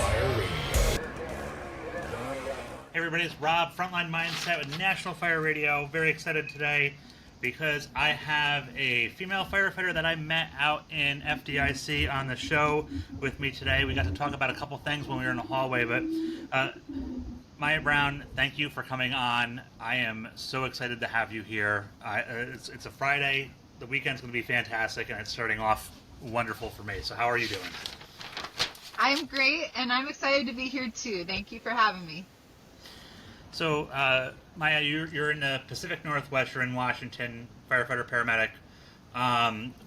Fire Radio. Hey everybody, it's Rob, Frontline Mindset with National Fire Radio. Very excited today because I have a female firefighter that I met out in FDIC on the show with me today. We got to talk about a couple things when we were in the hallway, but Maia Brown, thank you for coming on. I am so excited to have you here. It's a Friday. The weekend's going to be fantastic, and it's starting off wonderful for me. So how are you doing? I'm great, and I'm excited to be here too. Thank you for having me. So, Maia, you're in the Pacific Northwest. You're in Washington, firefighter, paramedic.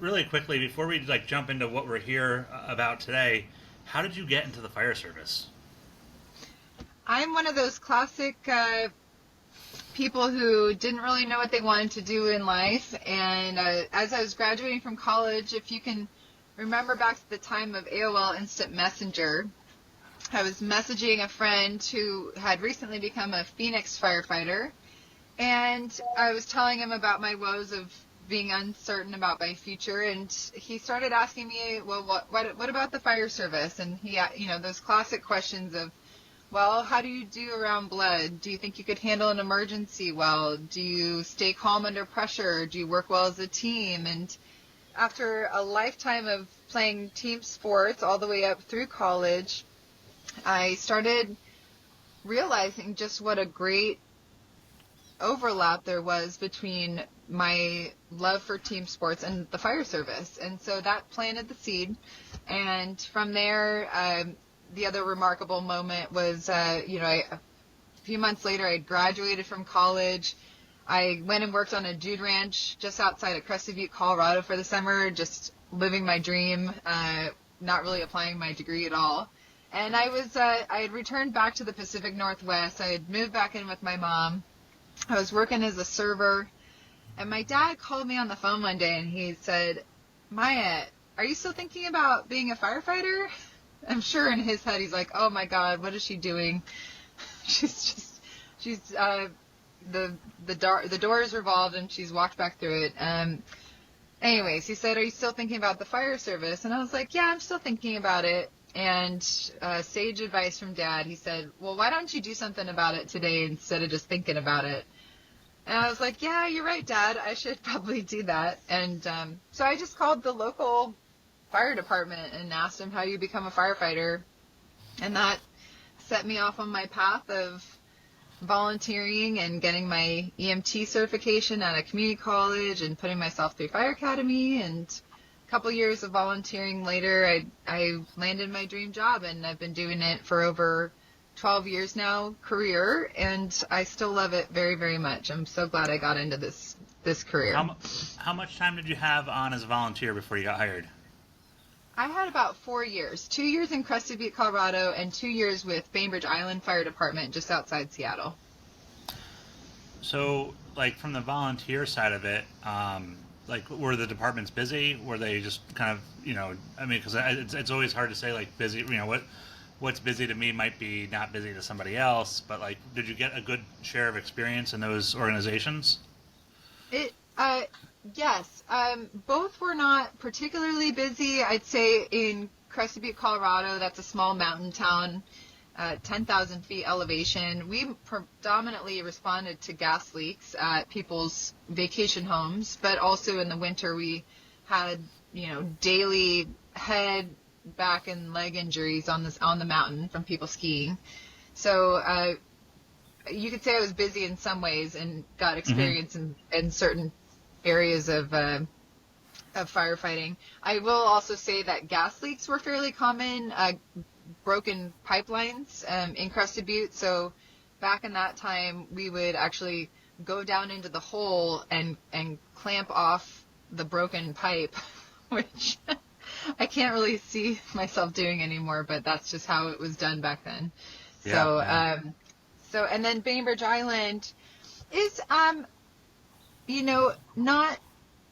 Really quickly, before we jump into what we're here about today, how did you get into the fire service? I'm one of those classic people who didn't really know what they wanted to do in life, and as I was graduating from college, if you can remember back to the time of AOL Instant Messenger, I was messaging a friend who had recently become a Phoenix firefighter, and I was telling him about my woes of being uncertain about my future, and he started asking me, well, what about the fire service? And he, those classic questions of, well, how do you do around blood? Do you think you could handle an emergency well? Do you stay calm under pressure? Do you work well as a team? And after a lifetime of playing team sports all the way up through college, I started realizing just what a great overlap there was between my love for team sports and the fire service. And so that planted the seed. And from there, the other remarkable moment was, a few months later, I graduated from college. I went and worked on a dude ranch just outside of Crested Butte, Colorado for the summer, just living my dream, not really applying my degree at all. And I had returned back to the Pacific Northwest. I had moved back in with my mom. I was working as a server, and my dad called me on the phone one day, and he said, Maia, are you still thinking about being a firefighter? I'm sure in his head he's like, oh my God, what is she doing? The door is revolved, and she's walked back through it. Anyways, he said, are you still thinking about the fire service? And I was like, yeah, I'm still thinking about it. And sage advice from Dad, he said, well, why don't you do something about it today instead of just thinking about it? And I was like, yeah, you're right, Dad. I should probably do that. And so I just called the local fire department and asked them how you become a firefighter. And that set me off on my path of volunteering and getting my EMT certification at a community college and putting myself through fire academy. And couple years of volunteering later, I landed my dream job, and I've been doing it for over 12 years now, career, and I still love it very, very much. I'm so glad I got into this career. How much time did you have on as a volunteer before you got hired? I had about 4 years, 2 years in Crested Butte, Colorado, and 2 years with Bainbridge Island Fire Department just outside Seattle. So, from the volunteer side of it, were the departments busy? Were they just kind of, because it's always hard to say, busy, what's busy to me might be not busy to somebody else, but, did you get a good share of experience in those organizations? Yes. Both were not particularly busy. I'd say in Crested Butte, Colorado, that's a small mountain town, 10,000 feet elevation. We predominantly responded to gas leaks at people's vacation homes, but also in the winter we had, daily head, back, and leg injuries on the mountain from people skiing. So you could say I was busy in some ways and got experience in certain areas of firefighting. I will also say that gas leaks were fairly common. Broken pipelines in Crested Butte. So back in that time, we would actually go down into the hole and clamp off the broken pipe, which I can't really see myself doing anymore, but that's just how it was done back then. Yeah, and then Bainbridge Island is, not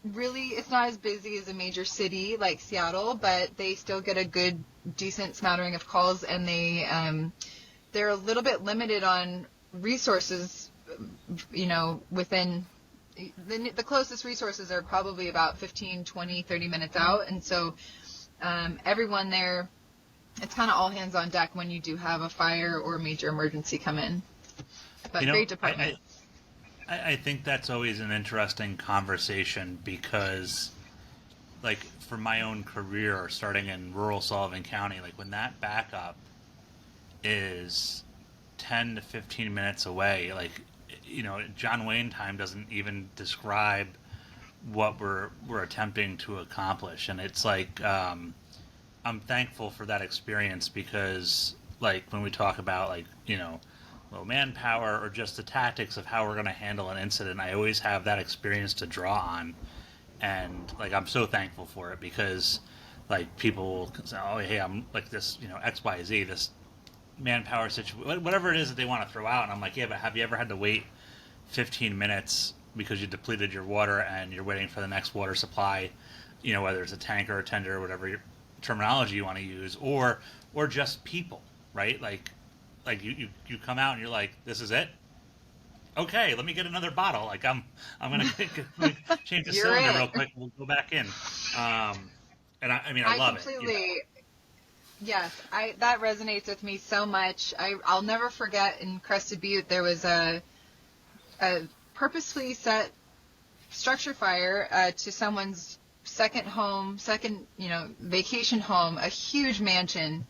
really, it's not as busy as a major city like Seattle, but they still get a good, decent smattering of calls, and they're a little bit limited on resources, within the closest resources are probably about 15, 20, 30 minutes out. And so everyone there it's kind of all hands on deck when you do have a fire or major emergency come in. But great department. I think that's always an interesting conversation because, like, for my own career, starting in rural Sullivan County, like, when that backup is 10 to 15 minutes away, like, John Wayne time doesn't even describe what we're attempting to accomplish. And it's like, I'm thankful for that experience because, like, when we talk about, like, low manpower or just the tactics of how we're going to handle an incident, I always have that experience to draw on. And, like, I'm so thankful for it because, like, people will say, oh, hey, I'm like this, X, Y, Z, this manpower situation, whatever it is that they want to throw out. And I'm like, yeah, but have you ever had to wait 15 minutes because you depleted your water and you're waiting for the next water supply, whether it's a tanker or a tender or whatever your terminology you want to use, or just people, right? Like you come out and you're like, this is it? Okay, let me get another bottle. Like I'm gonna change the cylinder real quick. We'll go back in. And I love completely, it. Yes, that resonates with me so much. I'll never forget in Crested Butte there was a purposefully set structure fire to someone's second vacation home, a huge mansion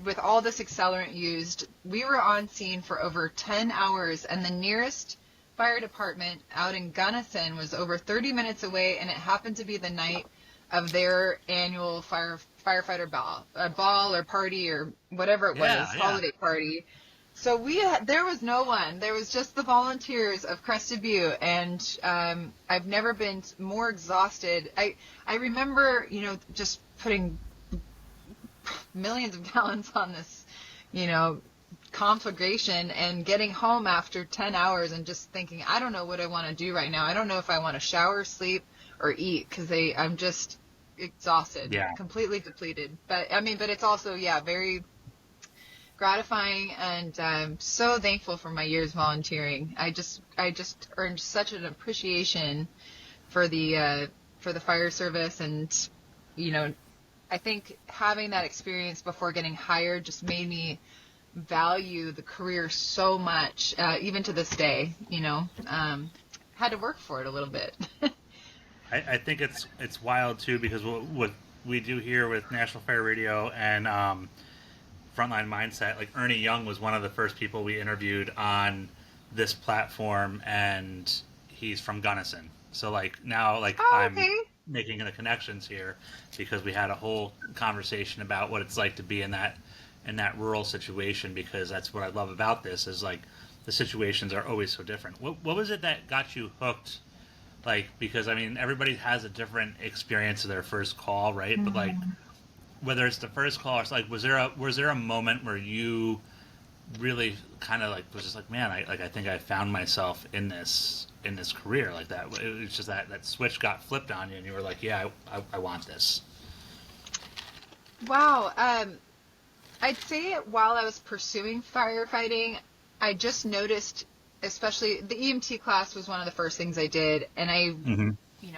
with all this accelerant used. We were on scene for over 10 hours, and the nearest fire department out in Gunnison was over 30 minutes away, and it happened to be the night of their annual firefighter ball or party or whatever it was, holiday party. So there was no one. There was just the volunteers of Crested Butte, and I've never been more exhausted. I remember, just putting millions of gallons on this, conflagration and getting home after 10 hours and just thinking, I don't know what I want to do right now. I don't know if I want to shower, sleep, or eat because I'm just exhausted, completely depleted. But it's also, very gratifying, and I'm so thankful for my years volunteering. I just earned such an appreciation for the fire service, and I think having that experience before getting hired just made me value the career so much, even to this day. Had to work for it a little bit. I think it's wild too because what we do here with National Fire Radio and Frontline Mindset, like Ernie Young was one of the first people we interviewed on this platform, and he's from Gunnison. So now I'm making the connections here because we had a whole conversation about what it's like to be in that rural situation, because that's what I love about this is like the situations are always so different. What was it that got you hooked? Like, because everybody has a different experience of their first call, right? Mm-hmm. But like, whether it's the first call, or it's like, was there a moment where you really kind of like was just like, man, I think I found myself in this career like that? It was just that switch got flipped on you, and you were like, yeah, I want this. Wow. I'd say while I was pursuing firefighting, I just noticed, especially the EMT class was one of the first things I did, and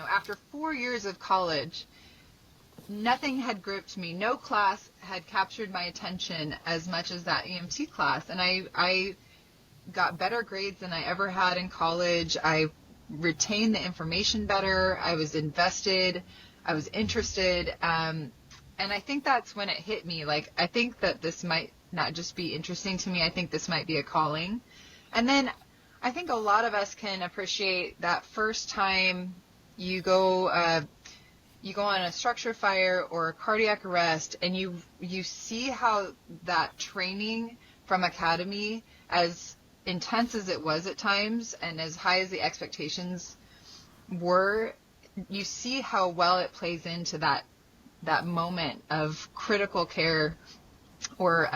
after 4 years of college, nothing had gripped me. No class had captured my attention as much as that EMT class. And I got better grades than I ever had in college. I retained the information better. I was invested. I was interested. And I think that's when it hit me. Like, I think that this might not just be interesting to me. I think this might be a calling. And then I think a lot of us can appreciate that first time you go on a structure fire or a cardiac arrest, and you see how that training from academy, as intense as it was at times and as high as the expectations were, you see how well it plays into that moment of critical care or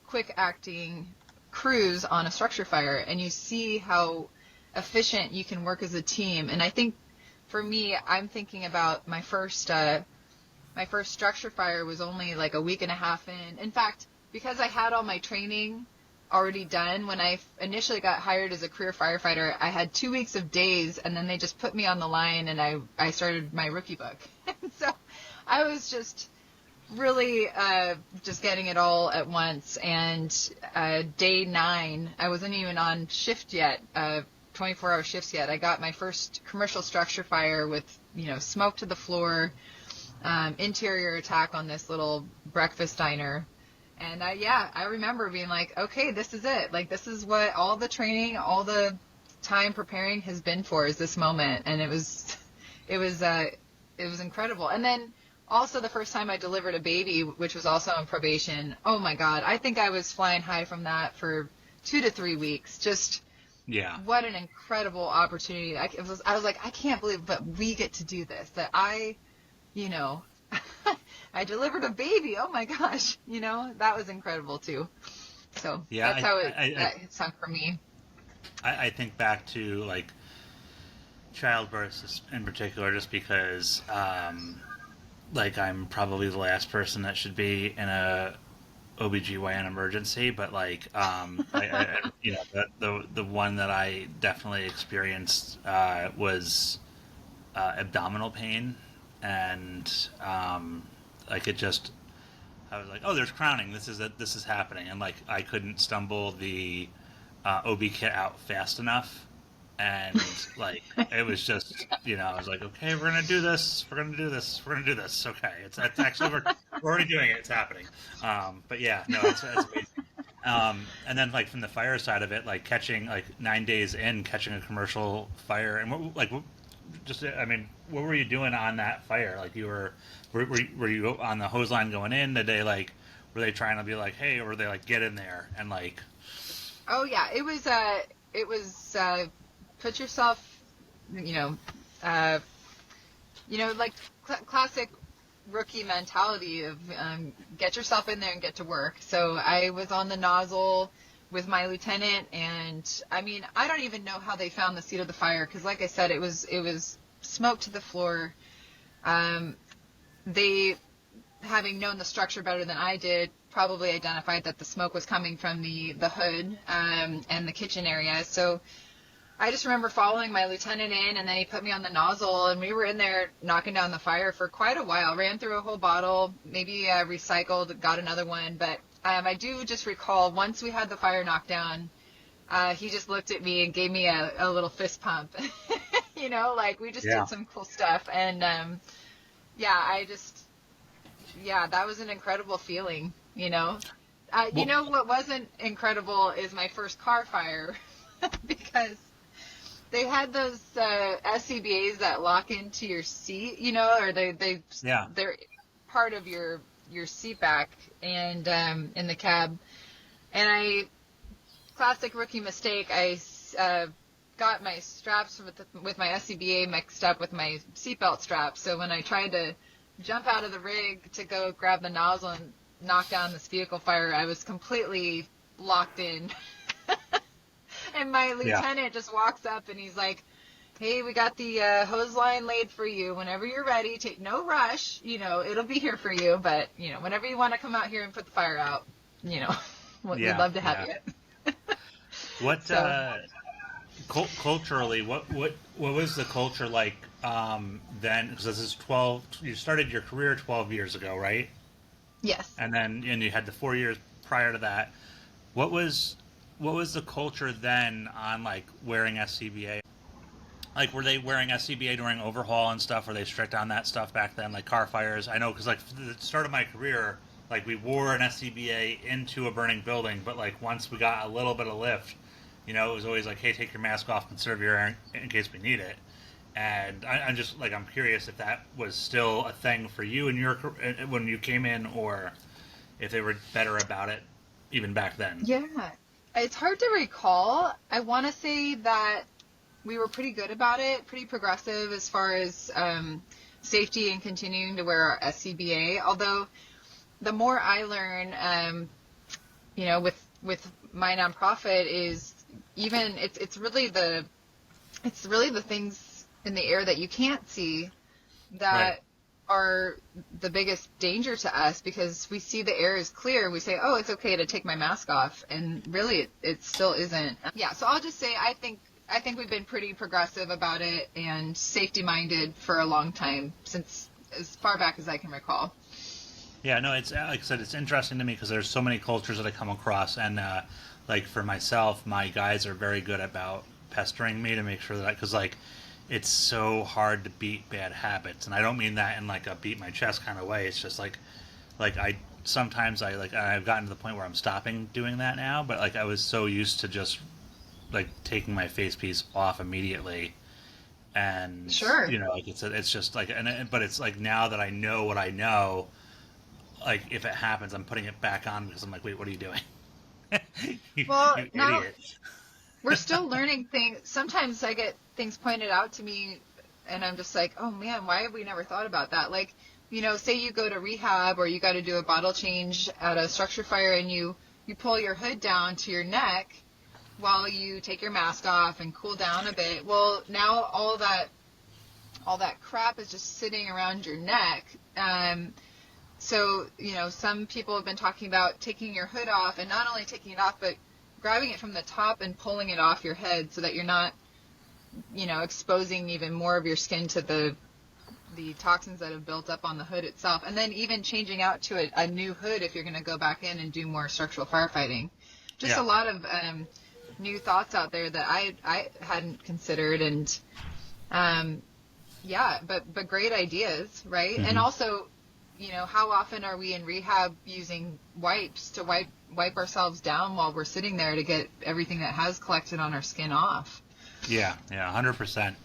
quick acting crews on a structure fire, and you see how efficient you can work as a team. And I think for me, I'm thinking about my first structure fire was only like a week and a half in. In fact, because I had all my training already done, when I initially got hired as a career firefighter, I had 2 weeks of days, and then they just put me on the line, and I started my rookie book. So I was just really just getting it all at once. And day 9, I wasn't even on shift yet, 24-hour shifts yet. I got my first commercial structure fire with, smoke to the floor, interior attack on this little breakfast diner. And I remember being like, okay, this is it. Like, this is what all the training, all the time preparing has been for, is this moment. And it was incredible. And then also the first time I delivered a baby, which was also on probation. Oh my God. I think I was flying high from that for 2 to 3 weeks. Just, what an incredible opportunity. I was like, I can't believe, but we get to do this, that I delivered a baby. Oh my gosh. That was incredible too. So that's how it sunk for me. I think back to like childbirth in particular, just because like I'm probably the last person that should be in a OBGYN emergency, but like the one that I definitely experienced was abdominal pain, and like it just, I was like, oh, there's crowning, this is happening, and like I couldn't stumble the OB kit out fast enough, and like it was just, I was like, okay, we're gonna do this, okay, it's actually we're already doing it, it's happening. But yeah, no, it's amazing. And then like from the fire side of it, like catching, like 9 days in, catching a commercial fire, and what were you doing on that fire? Like were you on the hose line going in? Were they trying to be like, hey, or were they like, get in there and like? Oh yeah, it was put yourself, like classic rookie mentality of get yourself in there and get to work. So I was on the nozzle with my lieutenant, and I mean, I don't even know how they found the seat of the fire, because like I said, it was smoke to the floor. They, having known the structure better than I did, probably identified that the smoke was coming from the hood and the kitchen area. So I just remember following my lieutenant in, and then he put me on the nozzle, and we were in there knocking down the fire for quite a while. Ran through a whole bottle, maybe recycled, got another one. But I do just recall, once we had the fire knocked down, he just looked at me and gave me a little fist pump. Like we just did some cool stuff. And that was an incredible feeling, what wasn't incredible is my first car fire because they had those SCBAs that lock into your seat, or they're part of your seat back and in the cab. And classic rookie mistake, I got my straps with my SCBA mixed up with my seatbelt straps. So when I tried to jump out of the rig to go grab the nozzle and knock down this vehicle fire, I was completely locked in. And my lieutenant just walks up and he's like, hey, we got the hose line laid for you. Whenever you're ready, take no rush. It'll be here for you. But, whenever you want to come out here and put the fire out, we'd love to have you. What, culturally, what was the culture like then? Because this is you started your career 12 years ago, right? Yes. And you had the 4 years prior to that. What was the culture then on like wearing SCBA? Like, were they wearing SCBA during overhaul and stuff? Were they strict on that stuff back then, like car fires? I know, because like the start of my career, like we wore an SCBA into a burning building, but like once we got a little bit of lift, it was always like, hey, take your mask off, conserve your air in case we need it. And I'm just like, I'm curious if that was still a thing for you in when you came in, or if they were better about it even back then. Yeah. It's hard to recall. I want to say that we were pretty good about it, pretty progressive as far as safety and continuing to wear our SCBA. Although the more I learn, with my nonprofit, is even it's really the things in the air that you can't see that are the biggest danger to us, because we see the air is clear. We say, oh, it's okay to take my mask off. And really it still isn't. Yeah. So I'll just say, I think we've been pretty progressive about it and safety minded for a long time, since as far back as I can recall. Yeah, no, it's like I said, it's interesting to me because there's so many cultures that I come across, and like for myself, my guys are very good about pestering me to make sure that because like it's so hard to beat bad habits, and I don't mean that in like a beat my chest kind of way. It's just like I sometimes I like I've gotten to the point where I'm stopping doing that now, but like I was so used to just like taking my face piece off immediately, and Sure. like it's just like but it's like now that I know what I know, like if it happens, I'm putting it back on because I'm like, wait, what are you doing? you, Well, you now idiot. we're still learning things. Sometimes I get things pointed out to me, and I'm just like, oh man, why have we never thought about that? Like, say you go to rehab or you got to do a bottle change at a structure fire, and you pull your hood down to your neck while you take your mask off and cool down a bit. Well, now all that crap is just sitting around your neck. So, some people have been talking about taking your hood off, and not only taking it off, but grabbing it from the top and pulling it off your head so that you're not, exposing even more of your skin to the toxins that have built up on the hood itself. And then even changing out to a new hood if you're going to go back in and do more structural firefighting. Just Yeah. a lot of new thoughts out there that I hadn't considered. And yeah, but great ideas, right? And Hmm. also, how often are we in rehab using wipes to wipe ourselves down while we're sitting there to get everything that has collected on our skin off? Yeah, 100%.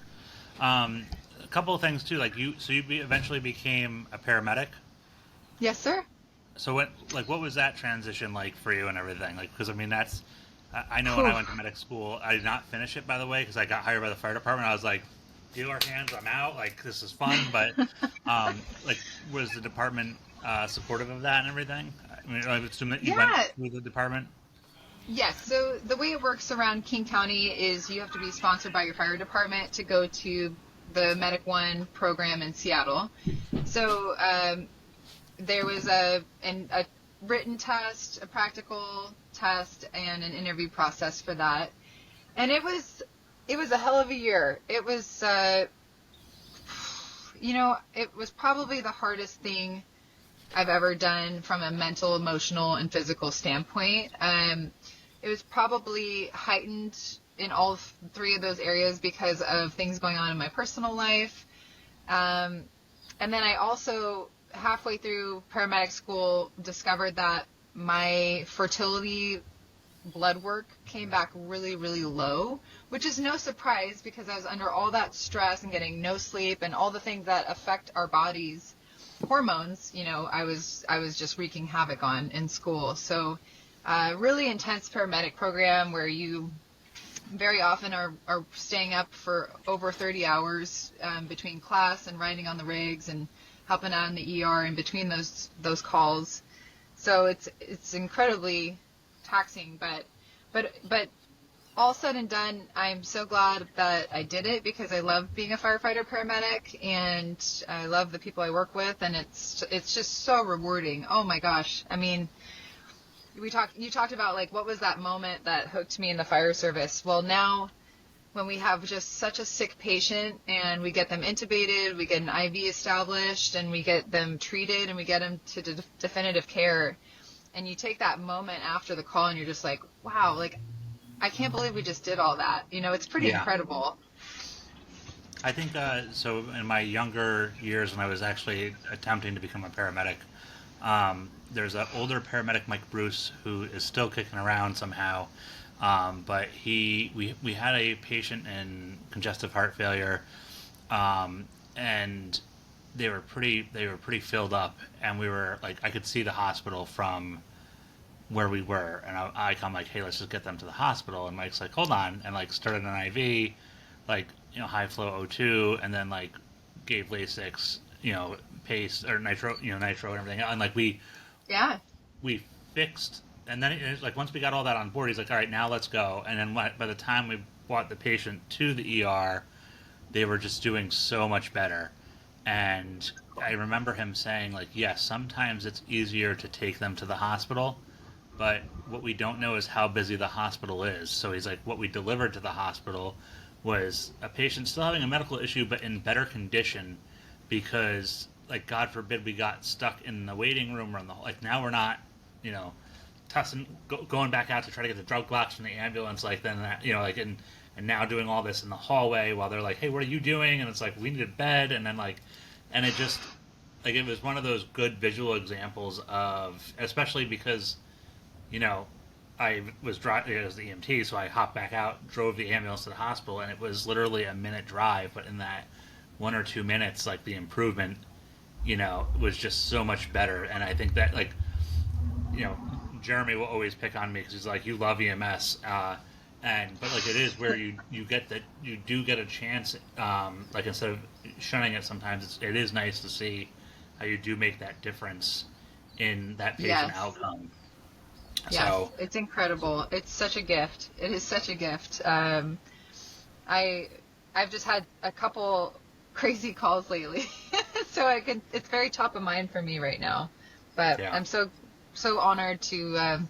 A couple of things too, like eventually became a paramedic. Yes, sir. So what was that transition like for you and everything? Like, because I mean, I know when Whew. I went to medic school, I did not finish it by the way, because I got hired by the fire department. I was like, deal our hands, I'm out. Like, this is fun, but like, was the department supportive of that and everything? I mean, I assume that you went Yeah. through the department. Yes. So the way it works around King County is you have to be sponsored by your fire department to go to the Medic One program in Seattle. So there was a written test, a practical test, and an interview process for that. And it was a hell of a year. It was it was probably the hardest thing I've ever done from a mental, emotional, and physical standpoint. It was probably heightened in all three of those areas because of things going on in my personal life. And then I also, halfway through paramedic school, discovered that my fertility blood work came back really, really low, which is no surprise because I was under all that stress and getting no sleep and all the things that affect our bodies, hormones. I was just wreaking havoc on in school. So really intense paramedic program where you very often are staying up for over 30 hours between class and riding on the rigs and helping out in the ER in between those calls. So it's incredibly taxing, but all said and done, I'm so glad that I did it because I love being a firefighter paramedic and I love the people I work with, and it's just so rewarding. Oh my gosh. I mean, you talked about like what was that moment that hooked me in the fire service. Well, now when we have just such a sick patient and we get them intubated, we get an IV established and we get them treated and we get them to definitive care, and you take that moment after the call and you're just like, wow, like I can't believe we just did all that. It's pretty Yeah. incredible. I think so. In my younger years, when I was actually attempting to become a paramedic, there's an older paramedic, Mike Bruce, who is still kicking around somehow. But we had a patient in congestive heart failure, and they were pretty filled up, and we were like, I could see the hospital from where we were, and I'm like, hey, let's just get them to the hospital. And Mike's like, hold on, and like started an IV, like high flow O2, and then like gave Lasix, paste or nitro, nitro and everything, and like Yeah. we fixed, and then like once we got all that on board, he's like, all right, now let's go. And then by the time we brought the patient to the ER, they were just doing so much better. And I remember him saying like, yes, sometimes it's easier to take them to the hospital, but what we don't know is how busy the hospital is. So he's like, what we delivered to the hospital was a patient still having a medical issue, but in better condition because like, God forbid we got stuck in the waiting room or in the, like, now we're not, you know, going back out to try to get the drug box from the ambulance, like, then that, you know, like, and now doing all this in the hallway while they're like, hey, what are you doing? And it's like, we need a bed. And then, like, and it just, like, it was one of those good visual examples of, especially because, you know, I was driving as the EMT, so I hopped back out, drove the ambulance to the hospital, and it was literally a minute drive. But in that 1 or 2 minutes, like, the improvement, you know, was just so much better. And I think that, like, you know, Jeremy will always pick on me because he's like, you love EMS, but like, it is where you get that, you do get a chance, like, instead of shunning it sometimes, it is nice to see how you do make that difference in that patient Yes. outcome. Yes, So it's incredible. It's such a gift. It is such a gift. I've just had a couple crazy calls lately, so it's very top of mind for me right now. But yeah, I'm so honored to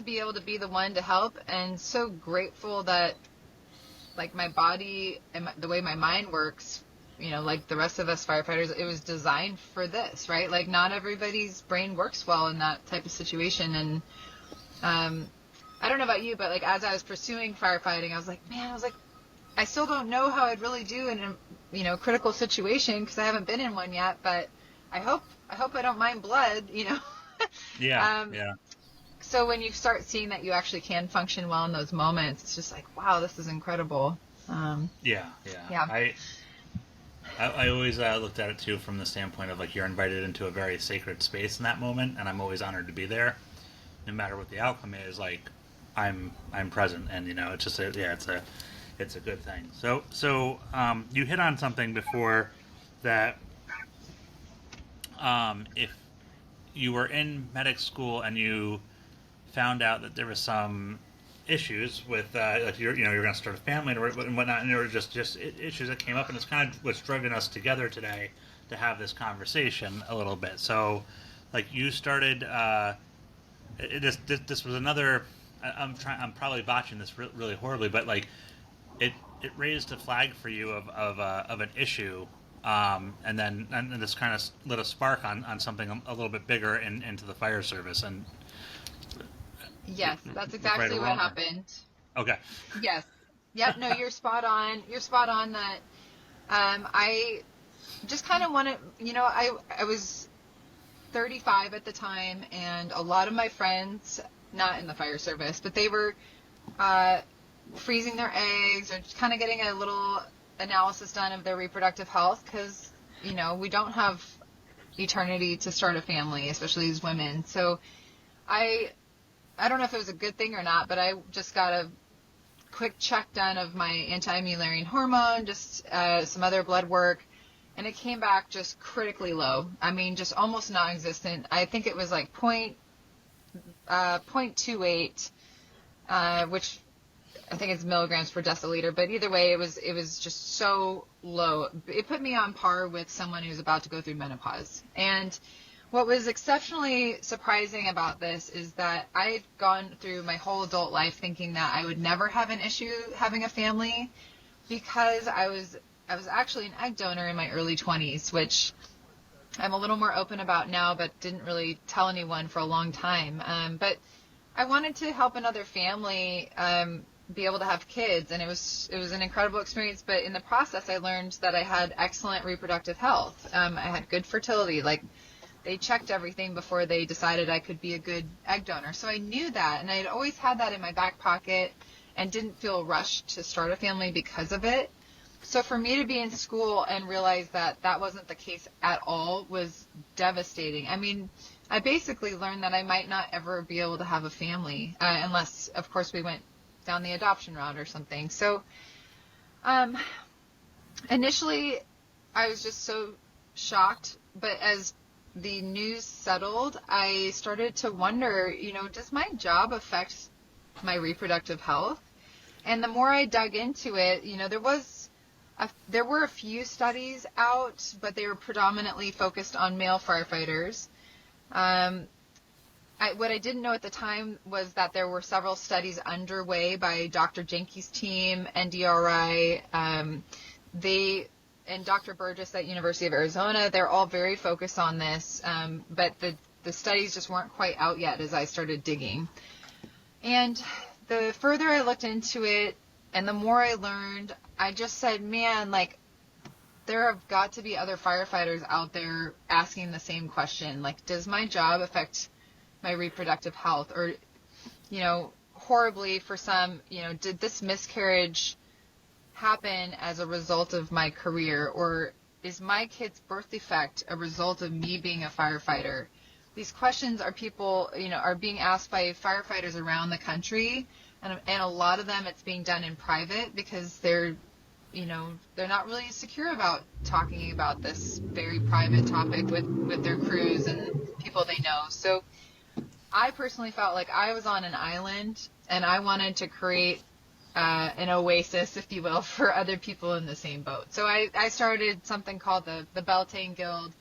be able to be the one to help, and so grateful that, like, my body and the way my mind works, you know, like the rest of us firefighters, it was designed for this, right? Like, not everybody's brain works well in that type of situation. And I don't know about you, but, like, as I was pursuing firefighting, I was like, I still don't know how I'd really do in a, you know, critical situation, because I haven't been in one yet, but I hope I don't mind blood, you know. yeah, um, yeah, so when you start seeing that you actually can function well in those moments, it's just like, wow, this is incredible. yeah. Yeah. I always looked at it too from the standpoint of, like, you're invited into a very sacred space in that moment, and I'm always honored to be there, no matter what the outcome is. Like, I'm present, and, you know, it's just it's a good thing. So you hit on something before that. If you were in medic school and you found out that there was some issues with, like, you're going to start a family and whatnot, and there were just issues that came up, and it's kind of what's driving us together today to have this conversation a little bit. So, like, you started. This was another. I'm probably botching this really horribly, but, like, it raised a flag for you of an issue. And this kind of lit a spark on something a little bit bigger into the fire service. And Yes, that's right or exactly what wrong? happened. Okay. Yes. Yep. No, you're spot on. You're spot on that. I just kind of want to, you know, I was 35 at the time, and a lot of my friends, not in the fire service, but they were freezing their eggs or just kind of getting a little analysis done of their reproductive health, because, you know, we don't have eternity to start a family, especially as women. So I don't know if it was a good thing or not, but I just got a quick check done of my anti-mullerian hormone, just some other blood work, and it came back just critically low. I mean, just almost non-existent. I think it was like 0.28, which I think it's milligrams per deciliter, but either way, it was just so low. It put me on par with someone who's about to go through menopause. And what was exceptionally surprising about this is that I had gone through my whole adult life thinking that I would never have an issue having a family, because I was actually an egg donor in my early 20s, which I'm a little more open about now, but didn't really tell anyone for a long time. But I wanted to help another family be able to have kids, and it was an incredible experience. But in the process, I learned that I had excellent reproductive health. I had good fertility. Like, they checked everything before they decided I could be a good egg donor. So I knew that, and I had always had that in my back pocket and didn't feel rushed to start a family because of it. So for me to be in school and realize that that wasn't the case at all was devastating. I mean, I basically learned that I might not ever be able to have a family, unless, of course, we went down the adoption route or something. So initially, I was just so shocked. But as the news settled, I started to wonder, you know, does my job affect my reproductive health? And the more I dug into it, you know, there were a few studies out, but they were predominantly focused on male firefighters. What I didn't know at the time was that there were several studies underway by Dr. Jenke's team, NDRI. They and Dr. Burgess at University of Arizona, they're all very focused on this, but the studies just weren't quite out yet as I started digging. And the further I looked into it and the more I learned, I just said, man, like, there have got to be other firefighters out there asking the same question. Like, does my job affect my reproductive health? Or, horribly for some, did this miscarriage happen as a result of my career? Or is my kid's birth defect a result of me being a firefighter? These questions are are being asked by firefighters around the country. And a lot of them, it's being done in private because they're not really secure about talking about this very private topic with their crews and people they know. So I personally felt like I was on an island and I wanted to create an oasis, if you will, for other people in the same boat. So I started something called the Beltane Guild,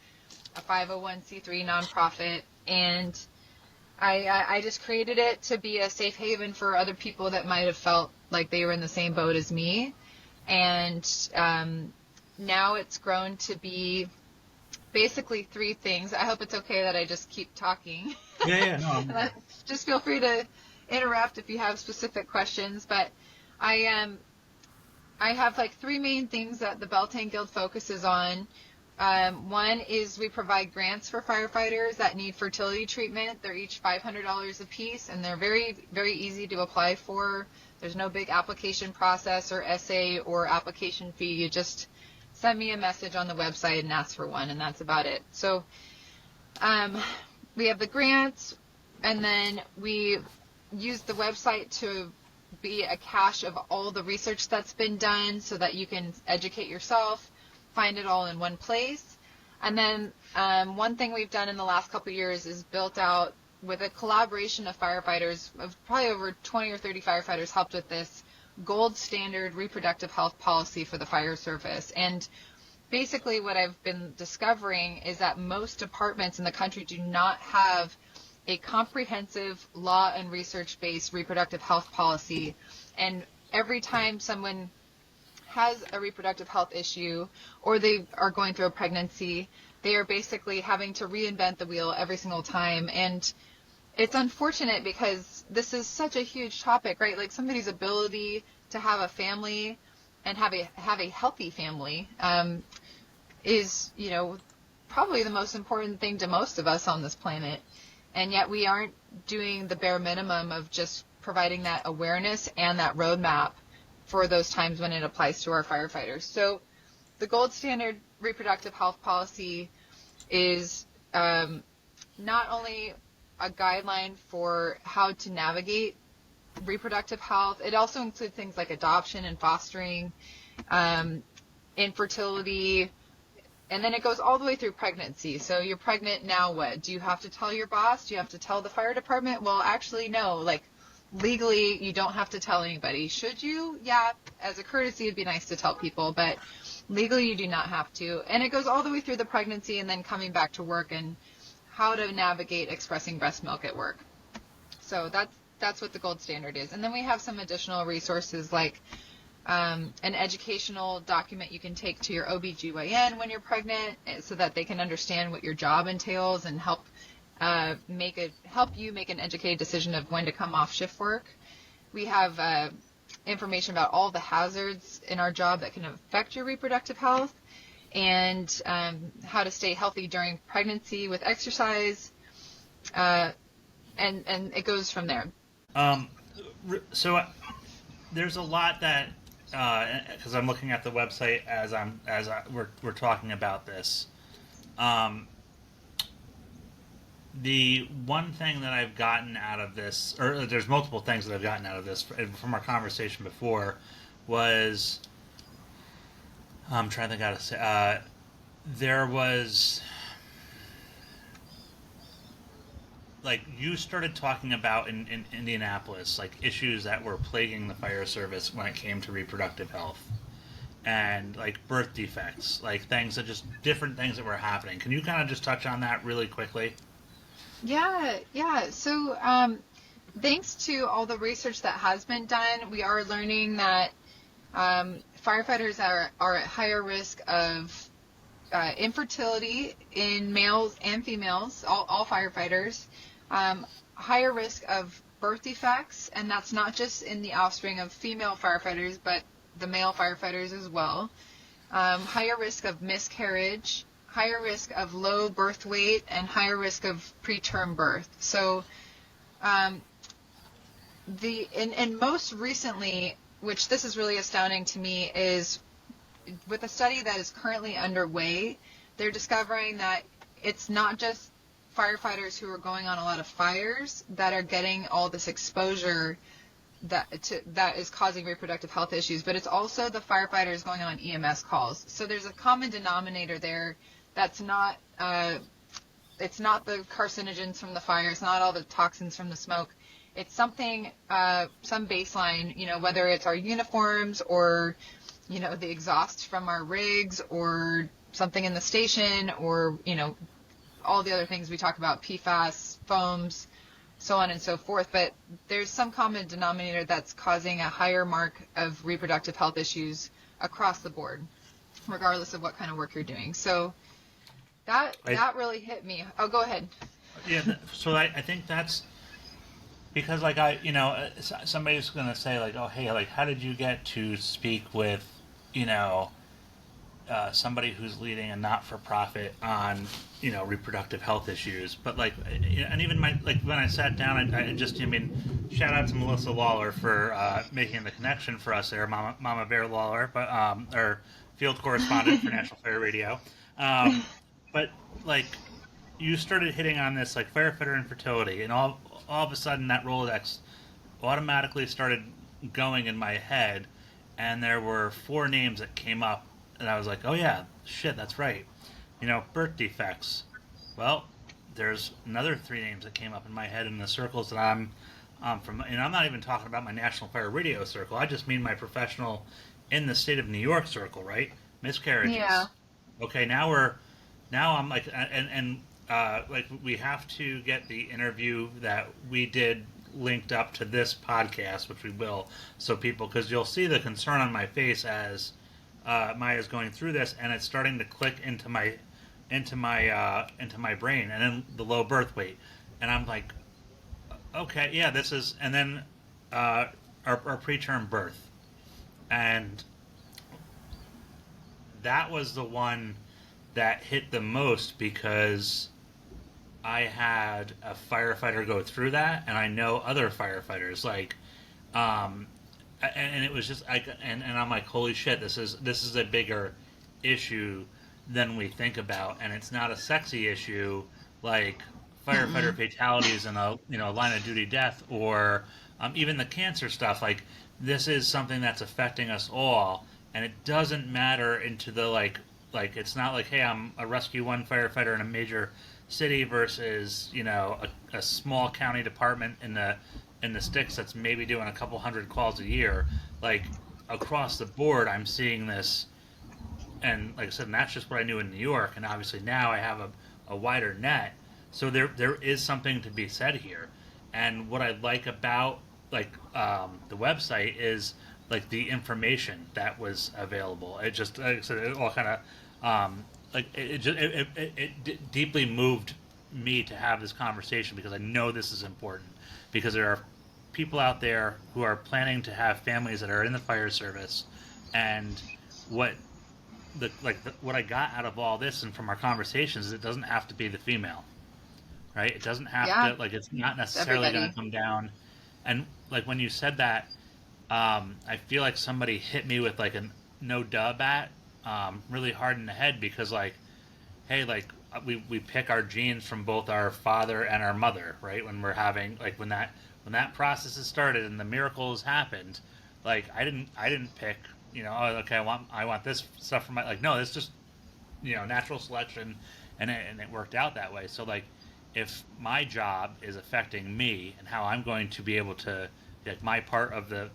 a 501c3 nonprofit, and I just created it to be a safe haven for other people that might have felt like they were in the same boat as me. And now it's grown to be basically three things. I hope it's okay that I just keep talking. Yeah, no. Just feel free to interrupt if you have specific questions. But I have like three main things that the Beltane Guild focuses on. One is we provide grants for firefighters that need fertility treatment. They're each $500 a piece, and they're very, very easy to apply for. There's no big application process or essay or application fee. You just send me a message on the website and ask for one, and that's about it. So we have the grants, and then we use the website to be a cache of all the research that's been done so that you can educate yourself, find it all in one place. And then one thing we've done in the last couple of years is built out with a collaboration of firefighters, of probably over 20 or 30 firefighters helped with this gold standard reproductive health policy for the fire service. And basically what I've been discovering is that most departments in the country do not have a comprehensive law and research-based reproductive health policy. And every time someone has a reproductive health issue or they are going through a pregnancy, they are basically having to reinvent the wheel every single time. And it's unfortunate because this is such a huge topic, right? Like somebody's ability to have a family and have a healthy family is, probably the most important thing to most of us on this planet. And yet we aren't doing the bare minimum of just providing that awareness and that roadmap for those times when it applies to our firefighters. So the gold standard reproductive health policy is not only a guideline for how to navigate reproductive health, it also includes things like adoption and fostering, infertility, and then it goes all the way through pregnancy. So you're pregnant, now what? Do you have to tell your boss? Do you have to tell the fire department? Well, actually, no. Like, legally, you don't have to tell anybody. Should you? Yeah, as a courtesy, it'd be nice to tell people, but legally, you do not have to. And it goes all the way through the pregnancy and then coming back to work and how to navigate expressing breast milk at work. So that's what the gold standard is. And then we have some additional resources like an educational document you can take to your OBGYN when you're pregnant so that they can understand what your job entails and help you make an educated decision of when to come off shift work. We have information about all the hazards in our job that can affect your reproductive health and how to stay healthy during pregnancy with exercise, and it goes from there. So there's a lot that because I'm looking at the website we're talking about this. The one thing that I've gotten out of this, or there's multiple things that I've gotten out of this from our conversation before, was I'm trying to think how to say. There was like you started talking about in Indianapolis, like issues that were plaguing the fire service when it came to reproductive health and like birth defects, like things that just different things that were happening. Can you kind of just touch on that really quickly? Yeah. So thanks to all the research that has been done, we are learning that firefighters are at higher risk of infertility in males and females, all firefighters, higher risk of birth defects, and that's not just in the offspring of female firefighters, but the male firefighters as well. Higher risk of miscarriage, higher risk of low birth weight, and higher risk of preterm birth. So, and most recently, which this is really astounding to me, is with a study that is currently underway, they're discovering that it's not just firefighters who are going on a lot of fires that are getting all this exposure that is causing reproductive health issues, but it's also the firefighters going on EMS calls. So there's a common denominator there that's not it's not the carcinogens from the fire, it's not all the toxins from the smoke. It's something, some baseline, whether it's our uniforms or, the exhaust from our rigs or something in the station or, all the other things we talk about, PFAS, foams, so on and so forth. But there's some common denominator that's causing a higher mark of reproductive health issues across the board, regardless of what kind of work you're doing. So that really hit me. Oh, go ahead. Yeah, so I think that's because, somebody's going to say, oh, hey, how did you get to speak with, somebody who's leading a not-for-profit on, reproductive health issues? But, and even when I sat down, shout out to Melissa Lawler for making the connection for us there, Mama Bear Lawler, but, our field correspondent for National Fire Radio. But, you started hitting on this, firefighter infertility, and all of a sudden that Rolodex automatically started going in my head, and there were 4 names that came up, and I was like, oh yeah, shit, that's right. Birth defects. Well, there's another 3 names that came up in my head in the circles that I'm from, and I'm not even talking about my National Fire Radio circle, I just mean my professional in the state of New York circle, right? Miscarriages. Yeah. Okay, now I'm we have to get the interview that we did linked up to this podcast, which we will, so people, because you'll see the concern on my face as Maia's going through this, and it's starting to click into my brain, and then the low birth weight, and I'm like, okay, yeah, this is, and then our preterm birth, and that was the one that hit the most because I had a firefighter go through that, and I know other firefighters, and it was just, and I'm like, holy shit, this is a bigger issue than we think about, and it's not a sexy issue like firefighter fatalities and a line of duty death, or even the cancer stuff. This is something that's affecting us all, and it doesn't matter into the it's not hey, I'm a Rescue 1 firefighter in a major city versus a small county department in the sticks that's maybe doing a couple hundred calls a year. Across the board, I'm seeing this, and like I said, and that's just what I knew in New York, and obviously now I have a wider net. So there is something to be said here, and what I like about the website is the information that was available. It just, like I said, it all kind of it deeply moved me to have this conversation, because I know this is important, because there are people out there who are planning to have families that are in the fire service, and what I got out of all this and from our conversations is it doesn't have to be the female, right? It doesn't have to, it's not necessarily going to come down. And when you said that, I feel like somebody hit me with a no duh bat really hard in the head, because hey, we pick our genes from both our father and our mother, right? When we're having when that process has started and the miracle has happened, I didn't pick, okay, I want this stuff from my, no, it's just natural selection, and it worked out that way. So if my job is affecting me and how I'm going to be able to my part of the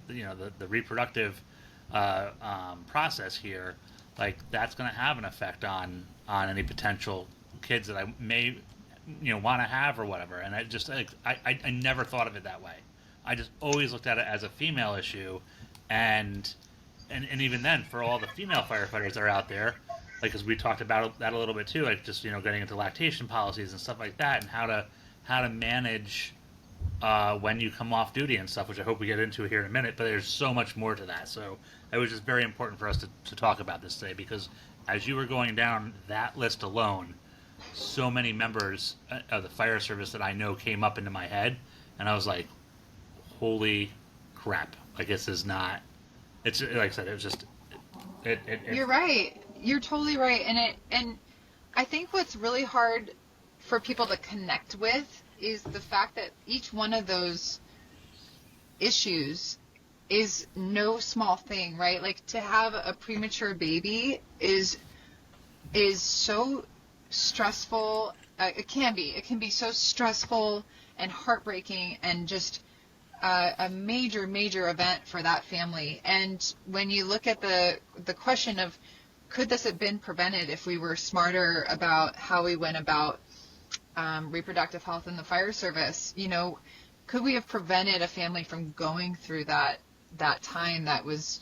reproductive process here, that's going to have an effect on any potential kids that I may want to have or whatever. And I just I never thought of it that way. I just always looked at it as a female issue, and and even then, for all the female firefighters that are out there, like, because we talked about that a little bit too, like just getting into lactation policies and stuff like that, and how to manage when you come off duty and stuff, which I hope we get into here in a minute. But there's so much more to that. So it was just very important for us to talk about this today, because as you were going down that list alone, so many members of the fire service that I know came up into my head, and I was like, holy crap. Like, this is not, it's like I said, it was just, You're right. You're totally right. And I think what's really hard for people to connect with is the fact that each one of those issues is no small thing, right? Like, to have a premature baby is so stressful. It can be so stressful and heartbreaking, and just a major event for that family. And when you look at the question of, could this have been prevented if we were smarter about how we went about reproductive health in the fire service? Could we have prevented a family from going through that time that was,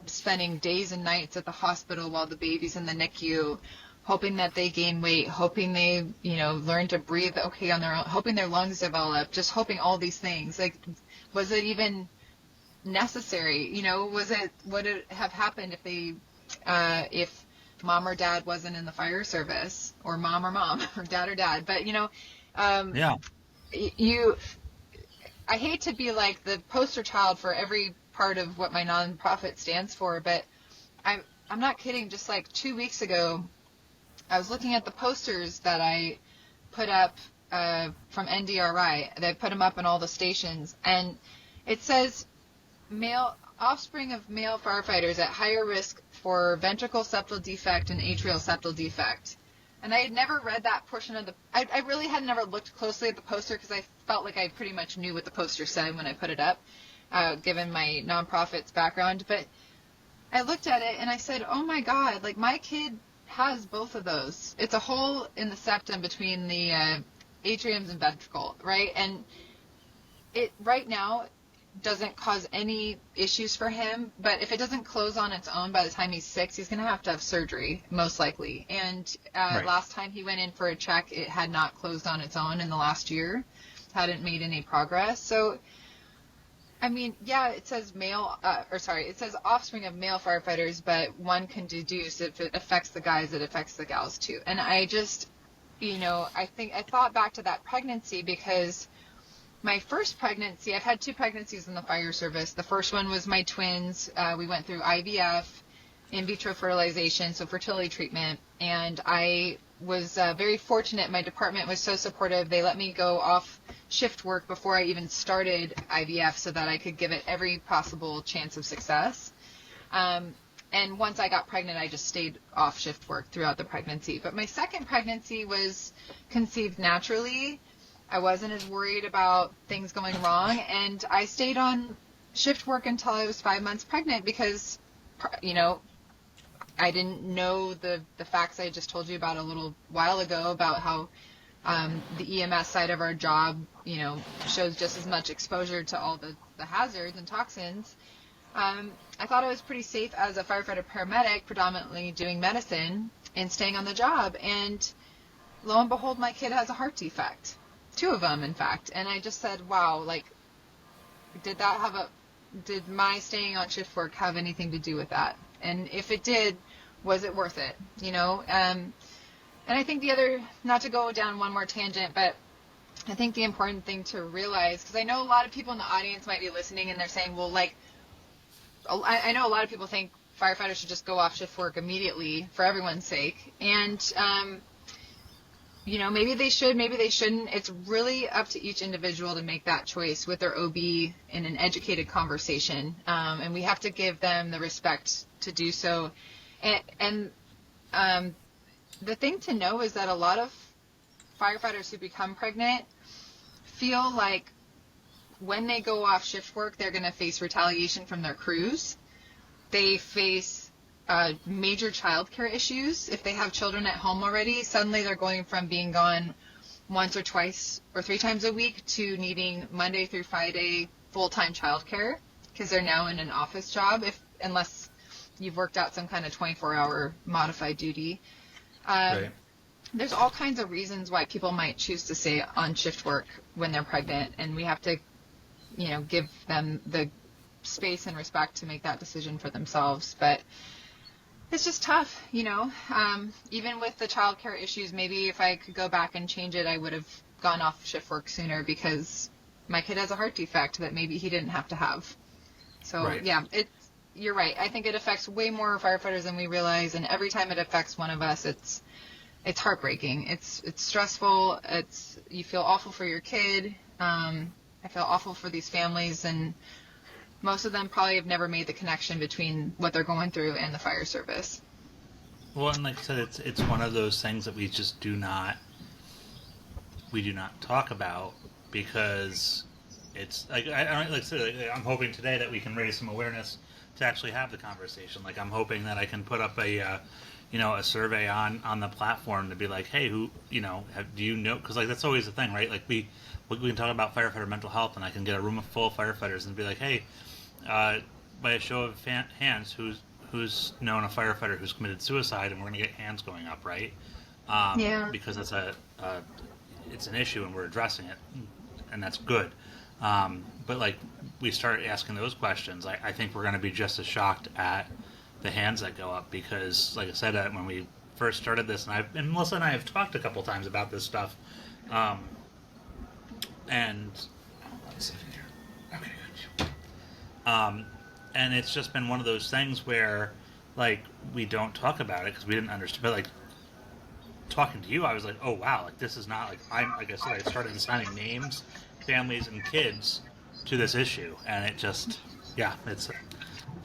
spending days and nights at the hospital while the baby's in the NICU, hoping that they gain weight, hoping they, learn to breathe okay on their own, hoping their lungs develop, just hoping all these things. Like, was it even necessary? Would it have happened if mom or dad wasn't in the fire service, or mom, or dad or dad? But, yeah. I hate to be like the poster child for every part of what my nonprofit stands for, but I'm not kidding. Just like 2 weeks ago, I was looking at the posters that I put up from NDRI. They put them up in all the stations, and it says offspring of male firefighters at higher risk for ventricle septal defect and atrial septal defect. And I had never read that portion of I really had never looked closely at the poster, because I felt like I pretty much knew what the poster said when I put it up, given my nonprofit's background. But I looked at it and I said, oh my God, like, my kid has both of those. It's a hole in the septum between the atriums and ventricle, right? And it right now doesn't cause any issues for him, but if it doesn't close on its own by the time he's 6, he's going to have surgery, most likely. And Right. Last time he went in for a check, it had not closed on its own in the last year, hadn't made any progress. So, I mean, yeah, it says it says offspring of male firefighters, but one can deduce if it affects the guys, it affects the gals too. And I just, I thought back to that pregnancy, because my first pregnancy, I've had 2 pregnancies in the fire service. The first one was my twins. We went through IVF, in vitro fertilization, so fertility treatment. And I was very fortunate. My department was so supportive. They let me go off shift work before I even started IVF, so that I could give it every possible chance of success. And once I got pregnant, I just stayed off shift work throughout the pregnancy. But my second pregnancy was conceived naturally. I wasn't as worried about things going wrong, and I stayed on shift work until I was 5 months pregnant, because, I didn't know the facts I just told you about a little while ago, about how the EMS side of our job, shows just as much exposure to all the hazards and toxins. I thought I was pretty safe as a firefighter paramedic, predominantly doing medicine, and staying on the job. And lo and behold, my kid has a heart defect. 2 of them, in fact. And I just said, wow, like, did my staying on shift work have anything to do with that? And if it did, was it worth it? And I think not to go down one more tangent, but I think the important thing to realize, because I know a lot of people in the audience might be listening and they're saying, well, like, I know a lot of people think firefighters should just go off shift work immediately for everyone's sake. And, maybe they should, maybe they shouldn't. It's really up to each individual to make that choice with their OB in an educated conversation. And we have to give them the respect to do so. And the thing to know is that a lot of firefighters who become pregnant feel like when they go off shift work, they're going to face retaliation from their crews. They face major childcare issues. If they have children at home already, suddenly they're going from being gone once or twice or 3 times a week to needing Monday through Friday full-time childcare, because they're now in an office job, unless you've worked out some kind of 24-hour modified duty. Right. There's all kinds of reasons why people might choose to stay on shift work when they're pregnant, and we have to, give them the space and respect to make that decision for themselves. But it's just tough, even with the childcare issues. Maybe if I could go back and change it, I would have gone off shift work sooner, because my kid has a heart defect that maybe he didn't have to have. So Right. yeah, you're right. I think it affects way more firefighters than we realize, and every time it affects one of us, it's heartbreaking. It's stressful. You feel awful for your kid. I feel awful for these families, and most of them probably have never made the connection between what they're going through and the fire service. Well, and like I said, it's one of those things that we just do not talk about, because it's like like I said, I'm hoping today that we can raise some awareness to actually have the conversation. Like, I'm hoping that I can put up a survey on the platform to be like, hey, who, do you know? Because like that's always the thing, right? Like we can talk about firefighter mental health, and I can get a room full of firefighters and be like, hey, by a show of hands, who's known a firefighter who's committed suicide, and we're gonna get hands going up, right? Because it's it's an issue and we're addressing it, and that's good. But like we start asking those questions, I think we're going to be just as shocked at the hands that go up, because like I said, when we first started this, and Melissa and I have talked a couple times about this stuff, and and it's just been one of those things where like we don't talk about it because we didn't understand. But like talking to you, I was like, oh wow, like this is not like like I said, I started assigning names, families, and kids to this issue, and it just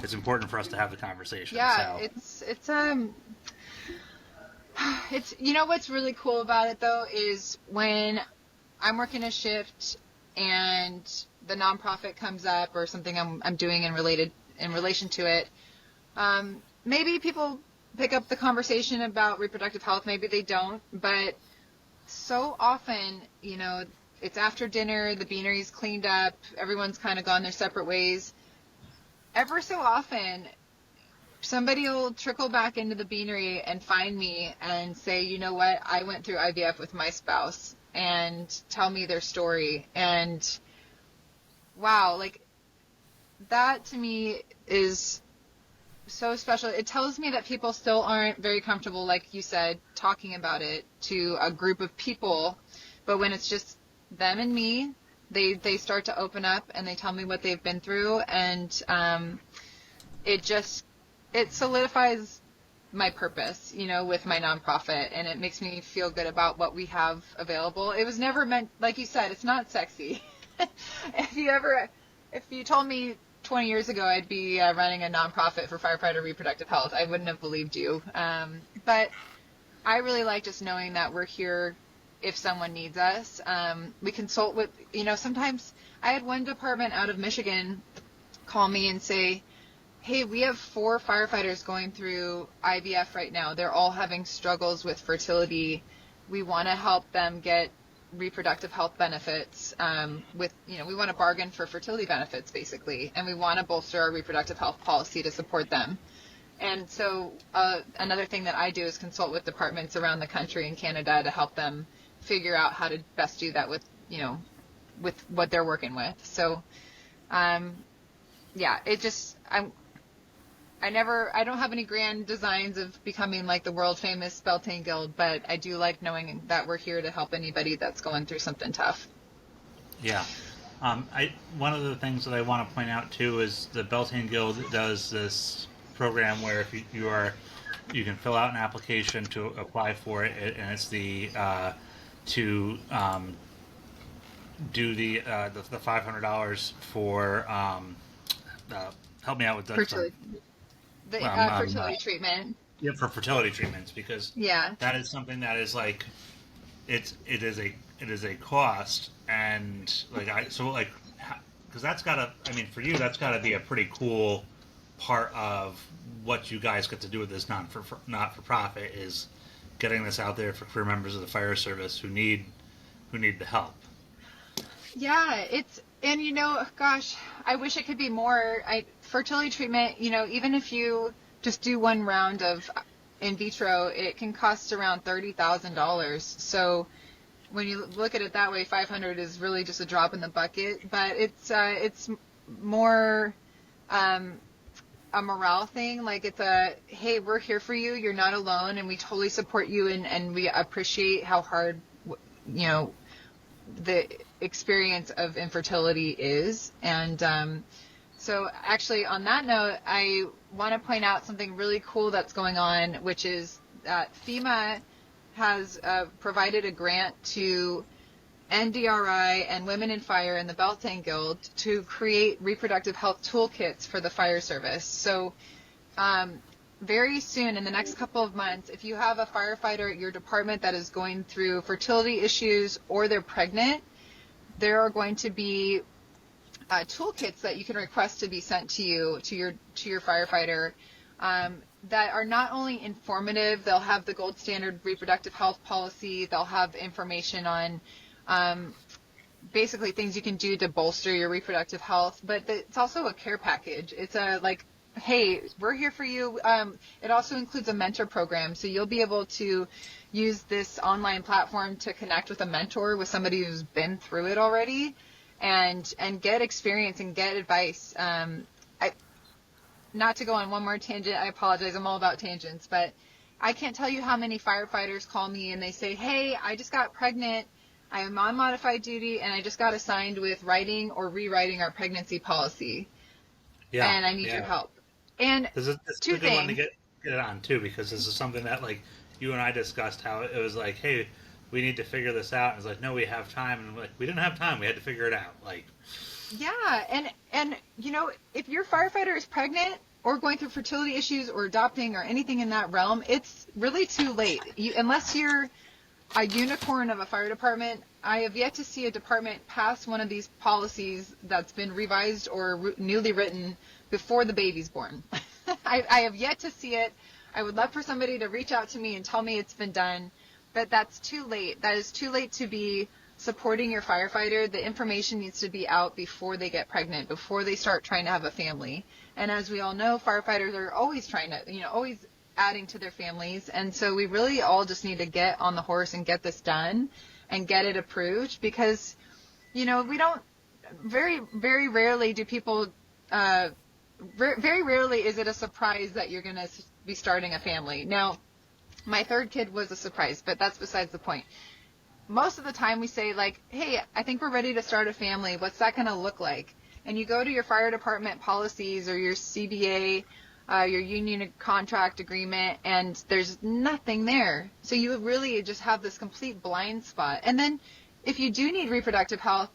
it's important for us to have the conversation. Yeah, so. it's what's really cool about it though is when I'm working a shift and the nonprofit comes up or something I'm doing in relation to it, maybe people pick up the conversation about reproductive health, maybe they don't, but so often, it's after dinner, the beanery's cleaned up, everyone's kind of gone their separate ways. Ever so often, somebody will trickle back into the beanery and find me and say, you know what, I went through IVF with my spouse, and tell me their story. And wow, like that to me is so special. It tells me that people still aren't very comfortable, like you said, talking about it to a group of people. But when it's just them and me, they start to open up and they tell me what they've been through, and it solidifies my purpose, with my nonprofit, and it makes me feel good about what we have available. It was never meant, like you said, it's not sexy. If you told me 20 years ago I'd be running a nonprofit for firefighter reproductive health, I wouldn't have believed you. But I really like just knowing that we're here if someone needs us. We consult with, sometimes I had one department out of Michigan call me and say, hey, we have 4 firefighters going through IVF right now. They're all having struggles with fertility. We want to help them get reproductive health benefits. We want to bargain for fertility benefits, basically, and we want to bolster our reproductive health policy to support them. And so another thing that I do is consult with departments around the country and Canada to help them figure out how to best do that with what they're working with. So, I don't have any grand designs of becoming like the world famous Beltane Guild, but I do like knowing that we're here to help anybody that's going through something tough. Yeah. One of the things that I want to point out too is the Beltane Guild does this program where if you can fill out an application to apply for it, and it's the to do the $500 for help me out with that. Fertility treatment. Yeah, for fertility treatments, because that is something that is like it is a cost, and because that's gotta, for you that's gotta be a pretty cool part of what you guys get to do with this not for profit, is getting this out there for career members of the fire service who need the help. Yeah, gosh, I wish it could be more. Fertility treatment, even if you just do one round of in vitro, it can cost around $30,000. So when you look at it that way, 500 is really just a drop in the bucket. But it's more a morale thing. Like it's hey, we're here for you. You're not alone, and we totally support you, and we appreciate how hard, the experience of infertility is. And so actually on that note, I want to point out something really cool that's going on, which is that FEMA has provided a grant to NDRI and Women in Fire and the Beltane Guild to create reproductive health toolkits for the fire service. So very soon, in the next couple of months, if you have a firefighter at your department that is going through fertility issues or they're pregnant, there are going to be toolkits that you can request to be sent to you, to your firefighter, that are not only informative. They'll have the gold standard reproductive health policy. They'll have information on basically things you can do to bolster your reproductive health, but it's also a care package. It's hey, we're here for you. It also includes a mentor program, so you'll be able to use this online platform to connect with a mentor, with somebody who's been through it already, and get experience and get advice. Not to go on one more tangent, I apologize, I'm all about tangents, but I can't tell you how many firefighters call me and they say, hey, I just got pregnant, I am on modified duty, and I just got assigned with writing or rewriting our pregnancy policy, and I need your help. And this is a good one to get it on too, because this is something that like you and I discussed, how it was like, hey, we need to figure this out, and it's like, no, we have time, and like, we didn't have time, we had to figure it out. Like, yeah, and if your firefighter is pregnant or going through fertility issues or adopting or anything in that realm, it's really too late. Unless you're a unicorn of a fire department, I have yet to see a department pass one of these policies that's been revised or newly written before the baby's born. I have yet to see it. I would love for somebody to reach out to me and tell me it's been done, but that's too late. That is too late to be supporting your firefighter. The information needs to be out before they get pregnant, before they start trying to have a family. And as we all know, firefighters are always trying to, always adding to their families. And so we really all just need to get on the horse and get this done and get it approved, because, we don't, very, very rarely do people, very rarely is it a surprise that you're going to be starting a family. Now, my third kid was a surprise, but that's besides the point. Most of the time we say, like, hey, I think we're ready to start a family. What's that going to look like? And you go to your fire department policies or your CBA, your union contract agreement, and there's nothing there. So you really just have this complete blind spot. And then if you do need reproductive health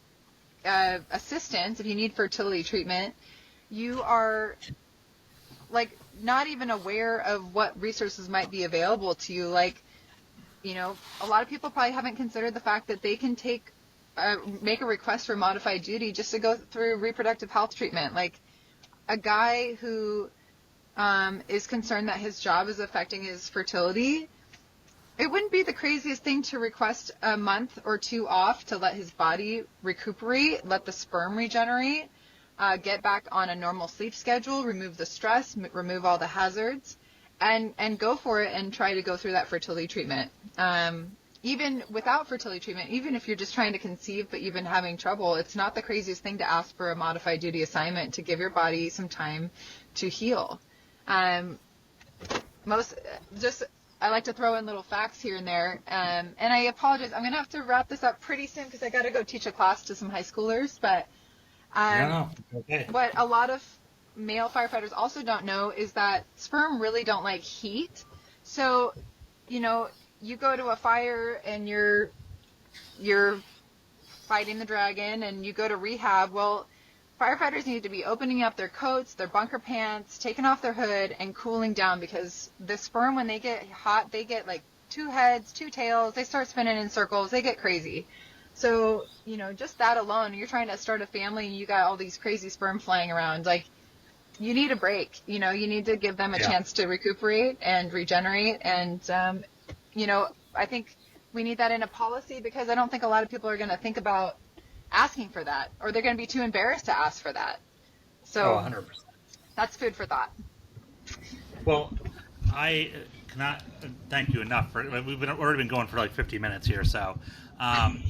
assistance, if you need fertility treatment, you are, like, not even aware of what resources might be available to you. Like, a lot of people probably haven't considered the fact that they can make a request for modified duty just to go through reproductive health treatment. Like, a guy who is concerned that his job is affecting his fertility, it wouldn't be the craziest thing to request a month or two off to let his body recuperate, let the sperm regenerate, get back on a normal sleep schedule, remove the stress, remove all the hazards, and go for it and try to go through that fertility treatment. Even without fertility treatment, even if you're just trying to conceive but you've been having trouble, it's not the craziest thing to ask for a modified duty assignment to give your body some time to heal. I like to throw in little facts here and there. And I apologize, I'm going to have to wrap this up pretty soon because I got to go teach a class to some high schoolers. But okay. What a lot of male firefighters also don't know is that sperm really don't like heat. So, you go to a fire and you're fighting the dragon, and you go to rehab. Well, firefighters need to be opening up their coats, their bunker pants, taking off their hood, and cooling down, because the sperm, when they get hot, they get like two heads, two tails, they start spinning in circles, they get crazy. So, just that alone, you're trying to start a family and you got all these crazy sperm flying around, like, you need a break. You need to give them a chance to recuperate and regenerate. And, I think we need that in a policy, because I don't think a lot of people are going to think about asking for that, or they're going to be too embarrassed to ask for that. So 100%. That's food for thought. Well, I cannot thank you enough for. We've already been going for like 50 minutes here. So, um,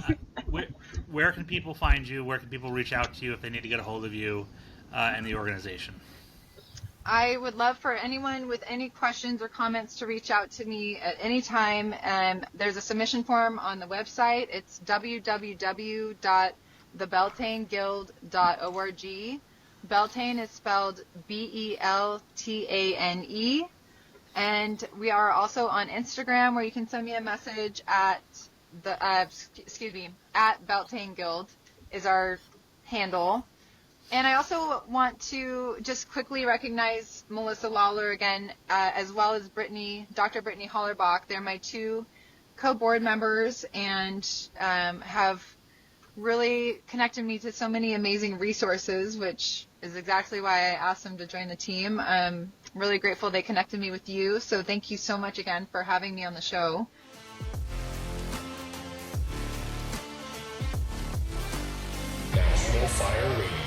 where, where can people find you? Where can people reach out to you if they need to get a hold of you and the organization? I would love for anyone with any questions or comments to reach out to me at any time. There's a submission form on the website. It's www.thebeltaneguild.org. Beltane is spelled Beltane. And we are also on Instagram, where you can send me a message at at Beltane Guild is our handle. And I also want to just quickly recognize Melissa Lawler again, as well as Dr. Brittany Hollerbach. They're my two co-board members and have really connected me to so many amazing resources, which is exactly why I asked them to join the team. I'm really grateful they connected me with you. So thank you so much again for having me on the show. National Fire Radio.